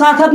799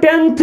10th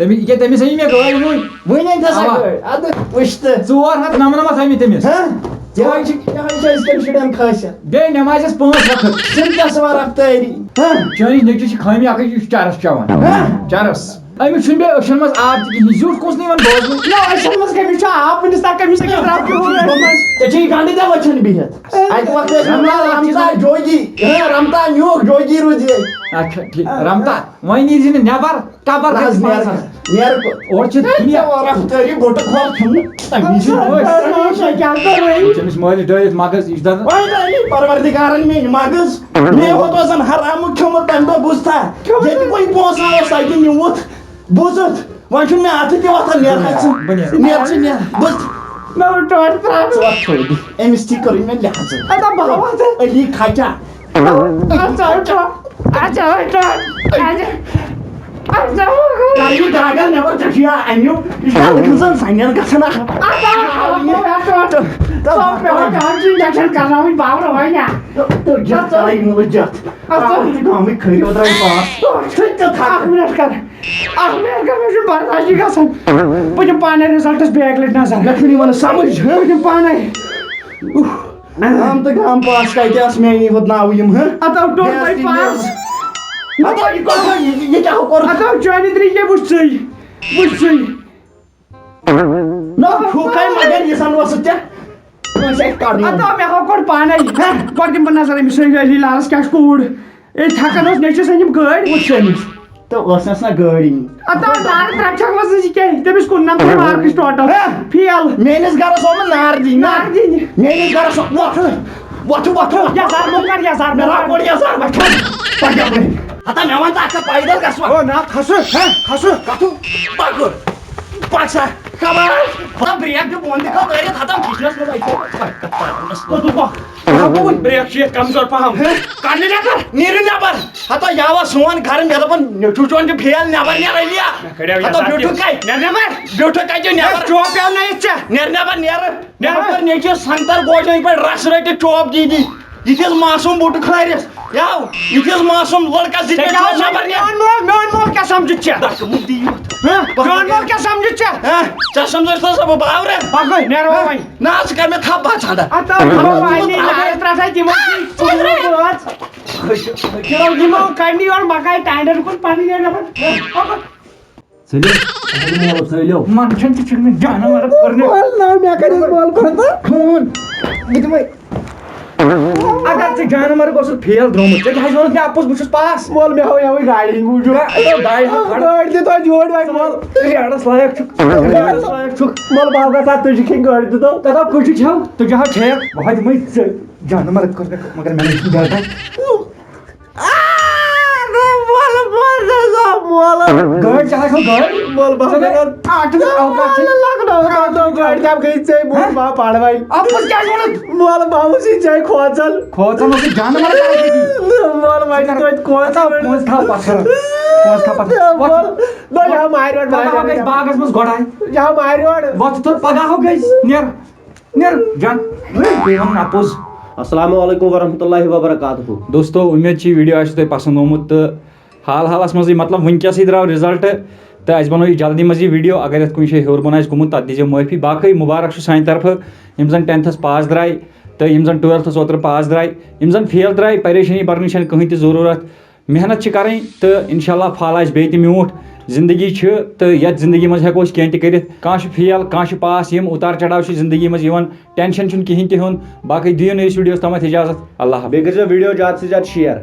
تٔمِس أنۍ مےٚ گٲڑۍ وٕنۍ تھسا اوا. گٲڑۍ اَدٕ وٕچھ تہٕ 499 تھٲے مےٚ تٔمِس یِہوٚے چھِ أزکٮ۪ن شُرٮ۪ن خٲصیت بیٚیہِ نٮ۪مازٮ۪س 5 وقت سِنتَس رفتٲری چٲنِس نیٚچوِس چھِ خٲمی اَکٕے یہِ چھُ چرس چٮ۪وان چرس أمِس چھُنہٕ بیٚیہِ أچھن منٛز آب تہِ کِہیٖنۍ زیُٹھ کُس نہٕ یِوان بوزنہٕ أچھن منٛز کٔمِس چھُ آب ؤنِس تَک کٔمِس ژےٚ چھِ یہِ گنڈٕ تہِ وٕچھان بِہِتھ اَکہِ وقتہٕ ٲسۍ وَنان رمتا جوگی رمتا نیوٗکھ جوگی روٗد یہِ اچھا ٹھیٖک رمتا وۄنۍ نیٖرزِ نہٕ نٮ۪بر ٹبر نہ حظ نیرٕ اورٕ چھِ دُنیا رفتٲری بوٚٹہٕ کھول کھیوٚن أمِس مٲلِس ڈٲلِتھ مغز یہِ چھُ دَپان پروردگارن میٛٲنۍ مغز مےٚ ہوت اوسن حرامُک کھیوٚمُت تَمہِ دۄہ بوٗزتھا ییٚتہِ کُنہِ پونٛسہٕ اوس اَتہِ نِمُت بوٗزُتھ وۄنۍ چھُنہٕ مےٚ اَتھٕ تہِ وۄتھان نیرٕ ژٕ بوٗز أمِس تہِ کٔرٕنۍ مےٚ لحاظ علی کھچا داغا نٮ۪بر ژےٚ چھُ اَمیُک یہِ چھُ زن سنٮ۪ن گژھان گامٕکۍ کھٔرۍ درٛاے پاس بہٕ دِمہٕ پانے رِزلٹس بیٚیہِ اَکہِ لٹہِ نظر مےٚ چھُنہٕ یِوان سمجھ بہٕ دِمہٕ پانے گام تہٕ گام پاس کَتہِ آسہٕ میٛانی ہُتناوٕ یِم یہِ کیٛاہ کوٚر چانہِ طریٖقے وٕچھ ژٕے فوٗکھے مگر یہِ زن اوسُتھ ژےٚ مےٚ ہاو گۄڈٕ پانے گۄڈٕ دِمہٕ بہٕ نظر أمِس علی لالس کیٛاہ چھُ کوٗر ییٚلہِ تھکان اوس نیٚچوِس أنِم گٲڑۍ وٕچھ أمِس تہٕ ٲسنَس نہ گٲڑی تٔمِس 99 مارکٕس ٹوٹل فیل میٲنِس گرس آو نار دِنۍ میٲنِس گرس ہتا مےٚ وَن تہٕ اَتھ پیدل گژھو پک سا خبر بریک تہِ بۄن تہِ کھٔژ دٲرِتھ ہتم کِچنس منٛز بریک چھِ ییٚتہِ کمزور پہم نیٖرِو نٮ۪بر ہتا یاوا سون گرٕ مےٚ دوٚپُن نیٚچوٗ چون چھُ فیل نٮ۪بر نیر علیہ بیوٗٹھُک کتہِ نٮ۪بر چوپ پیٚو نٔیِتھ ژےٚ نیر نٮ۪بر نیرٕ نیٚچوِس سنگتر گوجن پٲٹھۍ رس رٔٹِتھ چوپ دیٖدی یِتھِس معصوٗم بوٚٹہٕ کھلٲرِس یاو یِتھِس معصوٗم لڑکس نٮ۪بر میون مول کیٛاہ سمجھِتھ ژےٚ میون مول کیٛاہ سمجھِتھ ژےٚ ژےٚ سمجھس سا بہٕ باورٕ پکٲے نیرو وۄنۍ نہ ژٕ کر مےٚ تھپھ بہٕ ژھانڈا کڑنی اور مکاے ٹاینڈر کُن پنٕنۍ منٛچھن تہِ چھُنہٕ مےٚ جانور اگر ژٕ جانور اوسُکھ فیل درٛومُت ژےٚ کیٛازِ ووٚنُتھ مےٚ اپُز بہٕ چھُس پاس مول مےٚ ہاو یَوَے گاڑِ ہِنٛدۍ موٗجوٗب گٲڑۍ دِ توتہِ جوڑ وۄنۍ مول ریڈس لایق چھُکھ مول بہٕ ہاو گژھان تُجہِ کھٮ۪نۍ گٲڑۍ دِتو دپا کُجہِ کھٮ۪و تُجہِ ہاو ٹھیک بہٕ دِمے ژےٚ جانور کٔر مگر مےٚ چھُنہٕ بیٛاکھ گٲڑۍ چلاے کھو گٲڑۍ مول بہٕ پڑوے اپُز کیٛازِ ووٚنُتھ مول بہٕ ژےٚ کھوژان کھوژان اوس جانور مول وۄنۍ توتہِ پونٛسہٕ تھاو پتھر باغس منٛز گۄڈاے وۄتھ تہٕ پگاہ ہو گٔے نیر جان اپُز السلام علیکم ورحمۃ اللہ وبرکاتہ دوستو امید چھِ ویٖڈیو آسہِ تۄہہِ پسنٛد آمُت تہٕ حال حالس منٛزٕے مطلب وٕنکیٚسٕے درٛاو رِزلٹ تہٕ اَسہِ بنوو یہِ جلدی منٛز یہِ ویٖڈیو اگر یتھ کُنہِ جایہِ ہیوٚر بۄن آسہِ گوٚمُت تتھ دیٖزیو معٲفی باقٕے مُبارک چھُ سانہِ طرفہٕ یِم زن 10تھس پاس درٛاے تہٕ یِم زن 12تھس اوترٕ پاس درٛاے یِم زن فیل درٛاے پریشٲنی برنٕچ چھنہٕ کٕہٕنۍ تہِ ضروٗرت محنت چھِ کرٕنۍ تہٕ انشاء اللہ پھل آسہِ بیٚیہِ تہِ میوٗٹھ زندگی چھِ تہٕ یتھ زندگی منٛز ہٮ۪کو أسۍ کینٛہہ تہِ کٔرِتھ کانٛہہ چھُ فیل کانٛہہ چھُ پاس یِم اُتار چڑاو چھِ زندگی منٛز یِوان ٹٮ۪نشن چھُنہٕ کِہینۍ تہِ ہیوٚن باقٕے دِیِو نہٕ أسۍ ویٖڈیوس تامتھ اِجازت اللہ حافظ بیٚیہِ کٔرۍزیو ویٖڈیو زیادٕ سے زیادٕ شِیر